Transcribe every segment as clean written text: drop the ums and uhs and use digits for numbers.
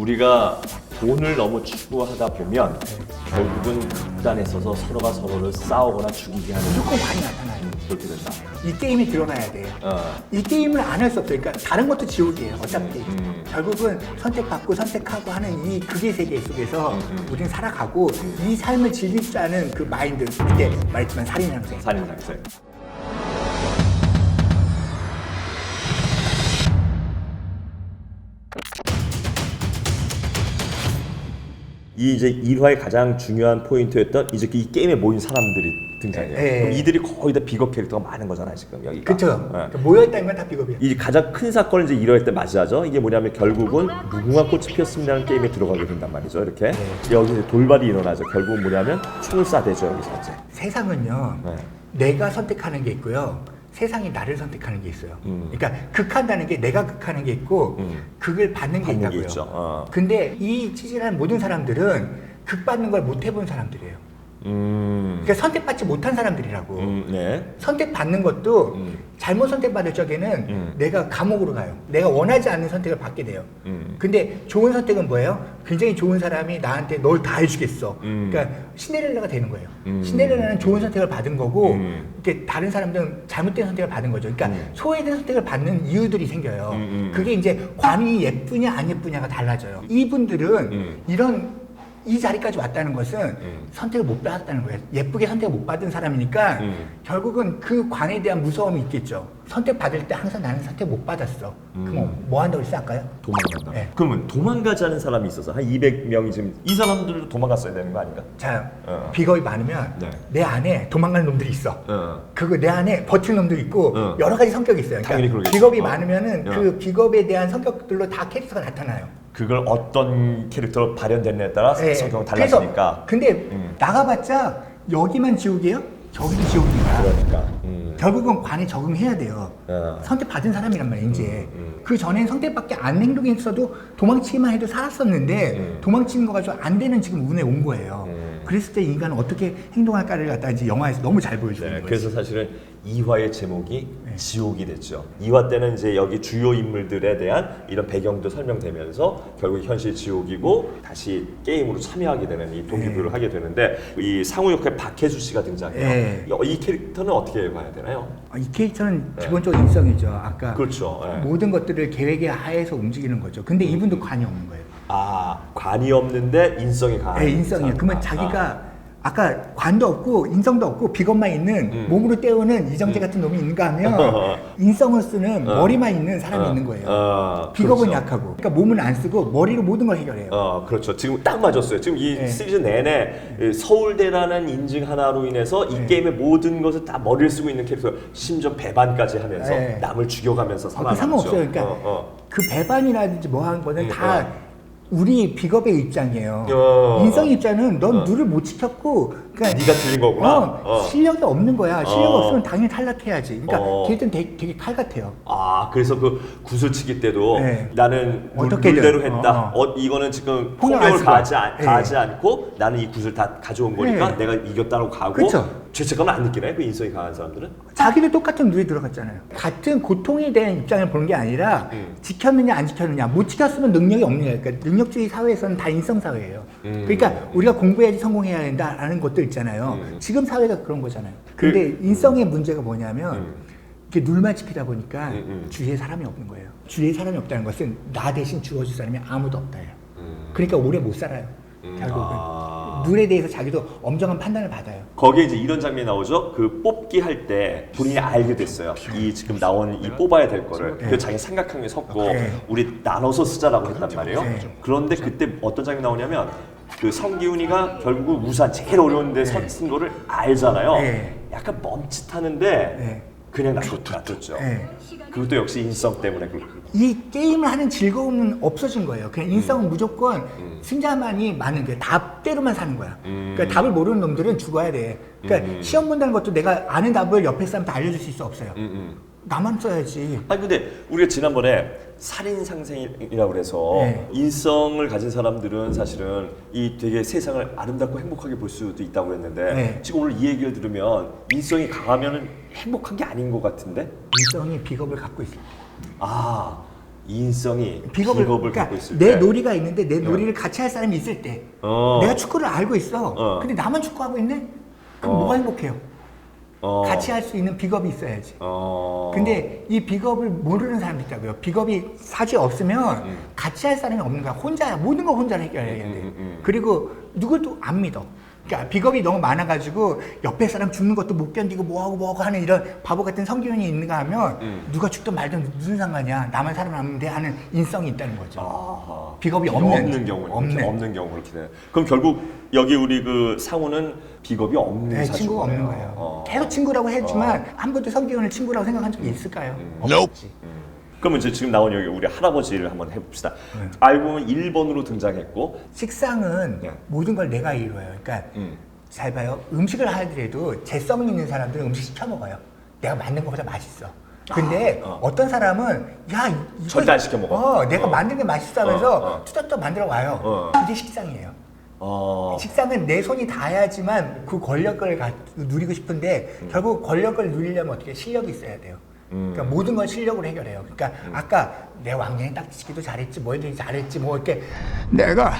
우리가 돈을 너무 추구하다 보면 결국은 극단에 서서 서로가 서로를 싸우거나 죽이게 하는 무조건 관이 나타나요. 그렇게 된다. 이 게임에 들어가야 돼. 어. 이 게임을 안 할 수 없어요. 그러니까 다른 것도 지옥이에요. 어차피. 결국은 선택받고 선택하고 하는 이 극의 세계 속에서 우리는 살아가고 이 삶을 즐길 줄 아는 그 마인드. 그때 말했지만 살인상생. 살인상생. 이 이제 1화의 가장 중요한 포인트였던 이제 이 게임에 모인 사람들이 등장해요. 그럼 이들이 거의 다 비겁 캐릭터가 많은 거잖아요, 지금 여기가. 그쵸. 네. 모여있다는 건 다 비겁이에요. 이 가장 큰 사건을 이제 1화 때 맞이하죠. 이게 뭐냐면 결국은 무궁화 꽃이 피었습니다라는 게임에 들어가게 된단 말이죠. 이렇게 여기 이제 돌발이 일어나죠. 결국은 뭐냐면 총을 쏴대죠 여기서 이제. 세상은요. 네. 내가 선택하는 게 있고요. 세상이 나를 선택하는 게 있어요. 그러니까 극한다는 게 내가 극하는 게 있고 극을 받는 게 받는 게 있다고요. 있죠. 근데 이 찌질한 모든 사람들은 극 받는 걸 못 해본 사람들이에요. 그러니까 선택받지 못한 사람들이라고. 네. 선택받는 것도 잘못 선택받을 적에는 내가 감옥으로 가요. 내가 원하지 않는 선택을 받게 돼요. 근데 좋은 선택은 뭐예요? 굉장히 좋은 사람이 나한테 널 다 해주겠어. 그러니까 신데렐라가 되는 거예요. 신데렐라는 좋은 선택을 받은 거고 이렇게 다른 사람들은 잘못된 선택을 받은 거죠. 그러니까 소외된 선택을 받는 이유들이 생겨요. 그게 이제 관이 예쁘냐 안 예쁘냐가 달라져요. 이분들은 이런 이 자리까지 왔다는 것은 선택을 못 받았다는 거예요. 예쁘게 선택을 못 받은 사람이니까 결국은 그 관에 대한 무서움이 있겠죠. 선택 받을 때 항상 나는 선택 못 받았어. 그럼 뭐 한다고 시작할까요? 도망간다. 네. 그러면 도망가자는 사람이 있어서 한 200명이 지금 이 사람들도 도망갔어야 되는 거 아닌가? 자, 비겁이 비겁이 많으면 네. 내 안에 도망가는 놈들이 있어. 그거 내 안에 버티는 놈들이 있고 여러 가지 성격이 있어요. 당연히 그러니까 그러겠죠. 비겁이 많으면은 그 비겁에 대한 성격들로 다 캐릭터가 나타나요. 그걸 어떤 캐릭터로 발현됐냐에 따라 네. 성격은 달라지니까. 그래서 근데 나가봤자 여기만 지옥이에요? 저기도 지옥입니다. 그러니까. 결국은 관에 적응해야 돼요. 선택받은 사람이란 말이에요, 이제. 그 전엔 선택밖에 안 행동했어도 도망치기만 해도 살았었는데 도망치는 거 가지고 안 되는 지금 운에 온 거예요. 그랬을 때 인간은 어떻게 행동할까를 갖다 이제 영화에서 너무 잘 보여주고 있는 거예요. 그래서 사실은 2화의 제목이 지옥이 됐죠. 2화 때는 이제 여기 주요 인물들에 대한 이런 배경도 설명되면서 결국 현실 지옥이고 다시 게임으로 참여하게 되는 이 동기부여를 하게 되는데 이 상우 역할 박혜수 씨가 등장해요. 이 캐릭터는 어떻게 봐야 되나요? 이 캐릭터는 기본적으로 인성이죠. 아까 그렇죠. 모든 것들을 계획에 하에서 움직이는 거죠. 근데 이분도 관이 없는 거예요. 아, 관이 없는데 인성이 강한. 인성이에요. 그러면 자기가 아까 관도 없고 인성도 없고 비겁만 있는 몸으로 때우는 이정재 같은 놈이 있는가 하면 인성을 쓰는 머리만 있는 사람이 있는 거예요. 비겁은 그렇죠. 약하고 그러니까 몸은 안 쓰고 머리로 모든 걸 해결해요. 그렇죠. 지금 딱 맞았어요. 지금 이 시리즈 내내 서울대라는 인증 하나로 인해서 이 게임의 모든 것을 다 머리를 쓰고 있는 캐릭터, 심지어 배반까지 하면서 남을 죽여가면서 살아남죠. 상관없어요. 그러니까 그 배반이라든지 뭐 하는 거는 다 우리 비겁의 입장이에요. 인성의 입장은 넌 룰을 못 지켰고, 그러니까 네가 틀린 거구나. 실력이 없는 거야. 실력 없으면 당연히 탈락해야지. 그러니까 걔들은 되게 칼 같아요. 아, 그래서 그 구슬치기 때도 나는 어떻게든. 룰대로 했다. 이거는 지금 폭력을 가하지 않고 나는 이 구슬 다 가져온 거니까 내가 이겼다고 가고 그쵸. 죄책감을 안 느끼나요? 그 인성이 강한 사람들은? 자기도 똑같은 룰에 들어갔잖아요. 같은 고통에 대한 입장을 보는 게 아니라 지켰느냐 안 지켰느냐. 못 지켰으면 능력이 없는 거예요. 그러니까 능력주의 사회에서는 다 인성사회예요. 그러니까 우리가 공부해야지 성공해야 된다라는 것들 있잖아요. 지금 사회가 그런 거잖아요. 근데 인성의 문제가 뭐냐면 이렇게 룰만 지키다 보니까 주위에 사람이 없는 거예요. 주위에 사람이 없다는 것은 나 대신 주어줄 사람이 아무도 없다예요. 그러니까 오래 못 살아요. 결국은. 룰에 대해서 자기도 엄정한 판단을 받아요. 거기에 이제 이런 장면이 나오죠. 그 뽑기 할 때 본인이 알게 됐어요. 이 지금 나온 이 뽑아야 될 거를. 그 자기 삼각형에 섰고 우리 나눠서 쓰자라고 했단 말이에요. 그런데 그때 어떤 장면이 나오냐면 그 성기훈이가 결국 우산 제일 어려운 데 쓴 거를 알잖아요. 약간 멈칫하는데 그냥 놔뒀죠. 그것도 역시 인성 때문에 그렇고. 이 게임을 하는 즐거움은 없어진 거예요. 그냥 인성은 무조건 승자만이 많은 거예요. 답대로만 사는 거야. 그러니까 답을 모르는 놈들은 죽어야 돼. 그러니까 시험 본다는 것도 내가 아는 답을 옆에 사람한테 알려줄 수 있어 없어요. 나만 써야지. 아니 근데 우리가 지난번에 살인 상생이라고 그래서 인성을 가진 사람들은 사실은 이 되게 세상을 아름답고 행복하게 볼 수도 있다고 했는데 지금 오늘 이 얘기를 들으면 인성이 강하면 행복한 게 아닌 것 같은데? 인성이 비겁을 갖고 있어요. 아, 인성이 비겁을 갖고 그러니까 있을 내 때. 놀이가 있는데 내 놀이를 같이 할 사람이 있을 때 내가 축구를 알고 있어. 근데 나만 축구하고 있네? 그럼 뭐가 행복해요? 같이 할 수 있는 비겁이 있어야지. 근데 이 비겁을 모르는 사람도 있다고요. 비겁이 사주에 없으면 같이 할 사람이 없는 거야. 혼자 모든 걸 혼자 해결해야 돼. 그리고 누구도 안 믿어. 그러니까 비겁이 너무 많아가지고 옆에 사람 죽는 것도 못 견디고 뭐하고 하는 이런 바보 같은 성기운이 있는가 하면 누가 죽든 말든 무슨 상관이야. 나만 살아남으면 돼 하는 인성이 있다는 거죠. 비겁이 없는 경우는 없는 경우 그렇게 돼. 그럼 결국 여기 우리 그 상우는 비겁이 없는 사주네요. 친구가 없는 거예요. 계속 친구라고 했지만 한 번도 성기운을 친구라고 생각한 적이 있을까요? 없지. 그러면 이제 지금 나온 여기 우리 할아버지를 한번 해봅시다. 알고 보면 1번으로 등장했고 식상은 모든 걸 내가 이루어요. 그러니까 잘 봐요. 음식을 하더라도 재성 있는 사람들은 음식 시켜 먹어요. 내가 만든 것보다 맛있어. 근데 어떤 사람은 야 이거 절대 안 시켜 먹어. 내가 만든 게 맛있어 하면서 뚜렷뚜렷 만들어 와요. 그게 식상이에요. 식상은 내 손이 닿아야지만 그 권력을 누리고 싶은데 결국 권력을 누리려면 어떻게 실력이 있어야 돼요. 그러니까 모든 건 실력으로 해결해요. 그러니까 아까 내 왕년에 딱지치기도 잘했지, 뭐 이렇게 잘했지, 뭐 이렇게 내가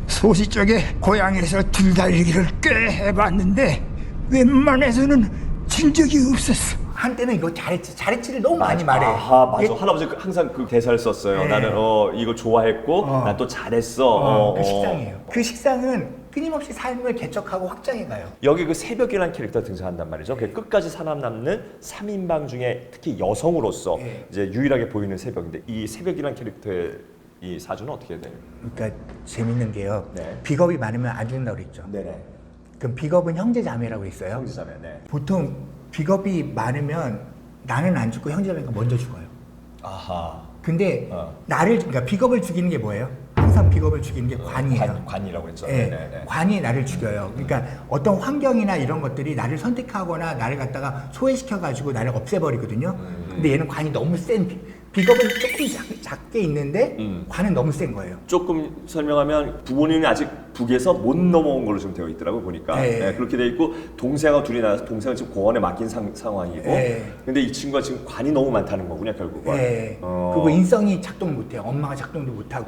소시 쪽에 고향에서 줄달리기를 꽤 해봤는데 웬만해서는 진 적이 없었어. 한때는 이거 잘했지를 너무 많이 말해. 맞아. 할아버지 항상 그 대사를 썼어요. 나는 이거 좋아했고 난 또 잘했어. 그 식상이에요. 그 식상은 끊임없이 삶을 개척하고 확장해가요. 여기 그 새벽이라는 캐릭터가 등장한단 말이죠. 끝까지 살아남는 3인방 중에 특히 여성으로서 이제 유일하게 보이는 새벽인데 이 새벽이라는 캐릭터의 이 사주는 어떻게 돼요? 그러니까 재밌는 게요. 비겁이 많으면 안 죽는다고 그랬죠. 네네. 그럼 비겁은 형제자매라고 있어요. 형제자매. 네. 보통 비겁이 많으면 나는 안 죽고 형제자매가 먼저 죽어요. 아하. 근데 그러니까 비겁을 죽이는 게 뭐예요? 항상 비겁을 죽이는 게 관이에요. 관이라고 했죠. 네, 관이 나를 죽여요. 그러니까 어떤 환경이나 이런 것들이 나를 선택하거나 나를 갖다가 소외시켜가지고 나를 없애버리거든요. 근데 얘는 관이 너무 센 비겁은 조금 작게 있는데 관은 너무 센 거예요. 조금 설명하면 부모님이 아직 북에서 못 넘어온 걸로 좀 되어 있더라고 보니까. 네, 그렇게 되어 있고 동생하고 둘이 나와서 동생은 지금 공원에 맡긴 상황이고. 근데 이 친구가 지금 관이 너무 많다는 거군요 결국은. 그리고 인성이 작동 못해요. 엄마가 작동도 못하고.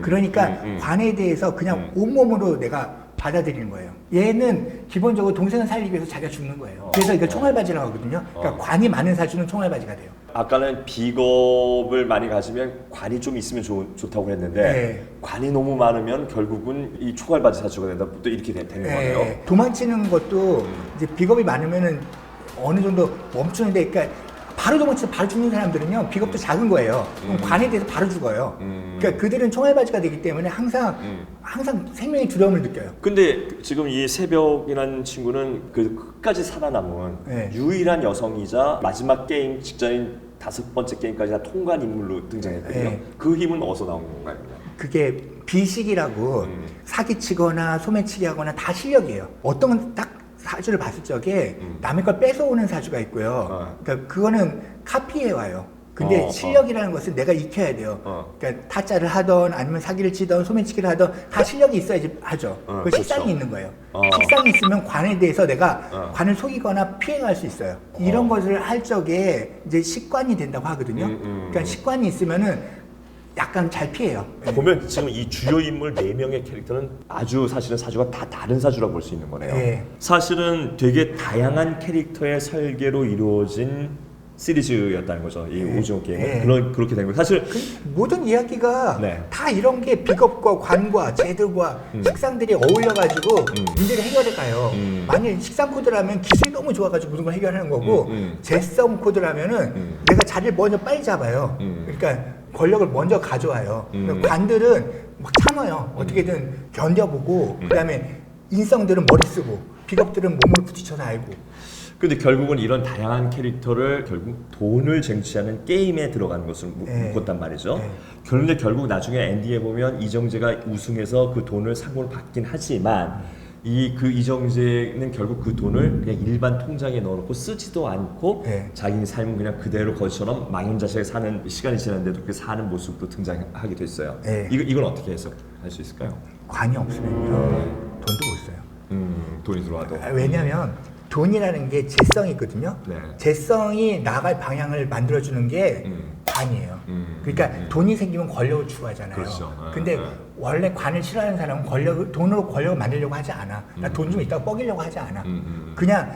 그러니까 관에 대해서 그냥 온몸으로 내가 받아들이는 거예요. 얘는 기본적으로 동생을 살리기 위해서 자기가 죽는 거예요. 그래서 이걸 총알바지라고 하거든요. 그러니까 관이 많은 사주는 총알바지가 돼요. 아까는 비겁을 많이 가지면 관이 좀 있으면 좋다고 했는데 관이 너무 많으면 결국은 이 총알바지 사주가 된다. 또 이렇게 되는 거네요. 도망치는 것도 이제 비겁이 많으면은 어느 정도 멈추는데, 그러니까 바로 도망치서 바로 죽는 사람들은요 비겁도 작은 거예요. 그럼 관에 대해서 바로 죽어요. 그러니까 그들은 총알바지가 되기 때문에 항상 생명의 두려움을 느껴요. 근데 지금 이 새벽이라는 친구는 그 끝까지 살아남은 유일한 여성이자 마지막 게임 직전인 5번째 게임까지 다 통과한 인물로 등장했거든요. 그 힘은 어디서 나온 건가요? 그게 비식이라고 사기치거나 소매치기 하거나 다 실력이에요. 어떤 건 딱 사주를 봤을 적에 남의 걸 뺏어오는 사주가 있고요. 그러니까 그거는 카피해 와요. 근데 실력이라는 것은 내가 익혀야 돼요. 그러니까 타짜를 하던 아니면 사기를 치던 소매치기를 하던 다 실력이 있어야지 하죠. 그 식상이 있는 거예요. 식상이 있으면 관에 대해서 내가 관을 속이거나 피해갈 수 있어요. 이런 것을 할 적에 이제 식관이 된다고 하거든요. 그러니까 식관이 있으면은 약간 잘 피해요. 보면 지금 이 주요 인물 4명의 캐릭터는 아주 사실은 사주가 다 다른 사주라고 볼 수 있는 거네요. 사실은 되게 다양한 캐릭터의 설계로 이루어진 시리즈였다는 거죠. 이 오징어 게임은 그렇게 된 거예요. 사실 모든 이야기가 다 이런 게 비겁과 관과 제도와 식상들이 어울려가지고 문제를 해결해 가요. 만일 식상 코드라면 기술이 너무 좋아가지고 모든 걸 해결하는 거고 재성 코드라면은 내가 자리를 먼저 빨리 잡아요. 그러니까 권력을 먼저 가져와요. 관들은 막 참아요. 어떻게든 견뎌보고 그다음에 인성들은 머리 쓰고 비겁들은 몸으로 부딪혀서 알고. 근데 결국은 이런 다양한 캐릭터를 결국 돈을 쟁취하는 게임에 들어가는 것을 묶었단 말이죠. 그런데 결국 나중에 엔딩에 보면 이정재가 우승해서 그 돈을 상금을 받긴 하지만 그 이정재는 결국 그 돈을 그냥 일반 통장에 넣어놓고 쓰지도 않고 자기 삶은 그냥 그대로 거지처럼 망연자실하게 사는 시간이 지났는데도 그렇게 사는 모습도 등장하게 됐어요. 이건 어떻게 해석할 수 있을까요? 관이 없으면요 돈도 못 써요. 돈이 들어와도. 왜냐하면 돈이라는 게 재성이거든요. 재성이 나갈 방향을 만들어주는 게 관이에요. 그러니까 돈이 생기면 권력을 추구하잖아요. 그렇죠. 근데 원래 관을 싫어하는 사람은 돈으로 권력을 만들려고 하지 않아. 나 돈 좀 있다가 뻐기려고 하지 않아. 그냥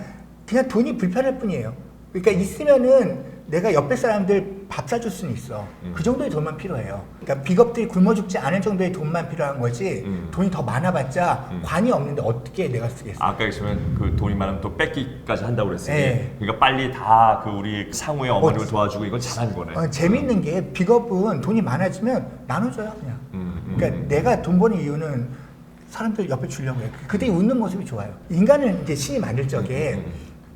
돈이 불편할 뿐이에요. 그러니까 있으면은 내가 옆에 사람들 밥 사줄 수는 있어. 그 정도의 돈만 필요해요. 그러니까 비겁들이 굶어 죽지 않을 정도의 돈만 필요한 거지. 돈이 더 많아봤자 관이 없는데 어떻게 내가 쓰겠어? 아까 계시면 그 돈이 많으면 또 뺏기까지 한다고 그랬으니 네. 그러니까 빨리 다 그 우리 상우의 어머님을 도와주고 이건 잘한 거네. 재밌는 게 비겁은 돈이 많아지면 나눠줘요 그냥. 그러니까 내가 돈 버는 이유는 사람들 옆에 주려고 해. 그들이 웃는 모습이 좋아요. 인간을 이제 신이 만들 적에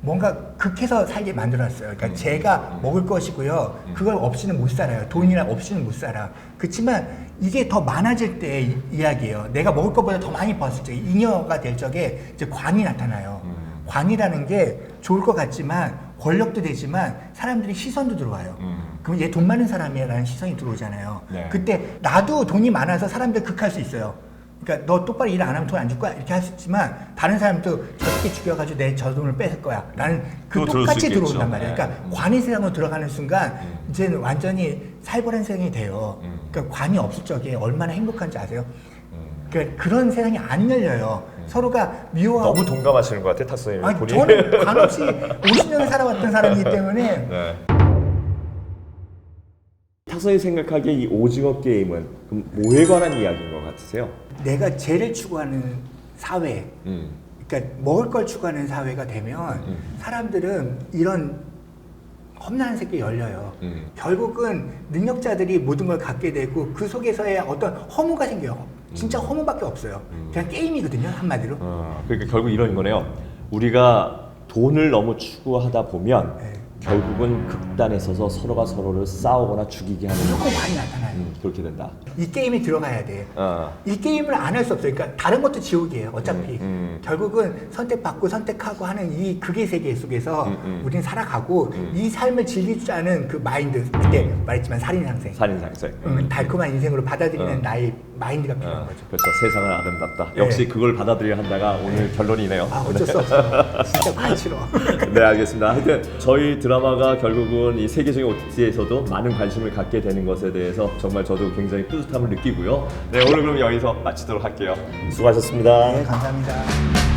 뭔가 극해서 살게 만들었어요. 그러니까 제가 먹을 것이고요. 그걸 없이는 못 살아요. 돈이랑 없이는 못 살아. 그렇지만 이게 더 많아질 때 이야기예요. 내가 먹을 것보다 더 많이 벌었을 때 잉여가 될 적에 이제 관이 나타나요. 관이라는 게 좋을 것 같지만 권력도 되지만 사람들이 시선도 들어와요. 그럼 얘 돈 많은 사람이라는 시선이 들어오잖아요. 네. 그때 나도 돈이 많아서 사람들 극할 수 있어요. 그러니까 너 똑바로 일 안 하면 돈 안 줄 거야 이렇게 할 수 있지만 다른 사람도 저렇게 죽여가지고 내 저 돈을 뺏을 거야 라는 그 그거 들을 수 똑같이 있겠죠. 들어온단 말이에요. 그러니까 관이 세상으로 들어가는 순간 이제는 완전히 살벌한 세상이 돼요. 그러니까 관이 없을 적에 얼마나 행복한지 아세요? 그러니까 그런 세상이 안 열려요. 서로가 미워하고 너무 동감하시는 것 같아, 탁 선생님. 아니, 저는 관 없이 50년을 살아왔던 사람이기 때문에 네. 탁 선생님 생각하기에 이 오징어 게임은 그럼 뭐에 관한 이야기인 것 같으세요? 내가 죄를 추구하는 사회, 그러니까 먹을 걸 추구하는 사회가 되면 사람들은 이런 험난한 세계에 열려요. 결국은 능력자들이 모든 걸 갖게 되고 그 속에서의 어떤 허무가 생겨요. 진짜 허무밖에 없어요. 그냥 게임이거든요, 한마디로. 그러니까 결국 이런 거네요. 우리가 돈을 너무 추구하다 보면 네. 결국은 극단에 서서 서로가 서로를 싸우거나 죽이게 하는 무조건 많이 나타나요. 그렇게 된다. 이 게임에 들어가야 돼. 어. 이 게임을 안 할 수 없어요. 그러니까 다른 것도 지옥이에요. 어차피 결국은 선택받고 선택하고 하는 이 극의 세계 속에서 우리는 살아가고 이 삶을 즐길 줄 아는 그 마인드, 그때 말했지만 살인상생, 살인상생. 달콤한 인생으로 받아들이는 나의 마인드가 필요한 거죠. 그렇죠. 세상은 아름답다. 네. 역시 그걸 받아들여야 한다가 오늘 결론이네요. 아, 어쩔 수 없어. 진짜 관심어. 네, 알겠습니다. 하여튼 저희 드라마가 결국은 이 세계적인 OTT에서도 많은 관심을 갖게 되는 것에 대해서 정말 저도 굉장히 뿌듯함을 느끼고요. 네, 오늘 그럼 여기서 마치도록 할게요. 수고하셨습니다. 네, 감사합니다.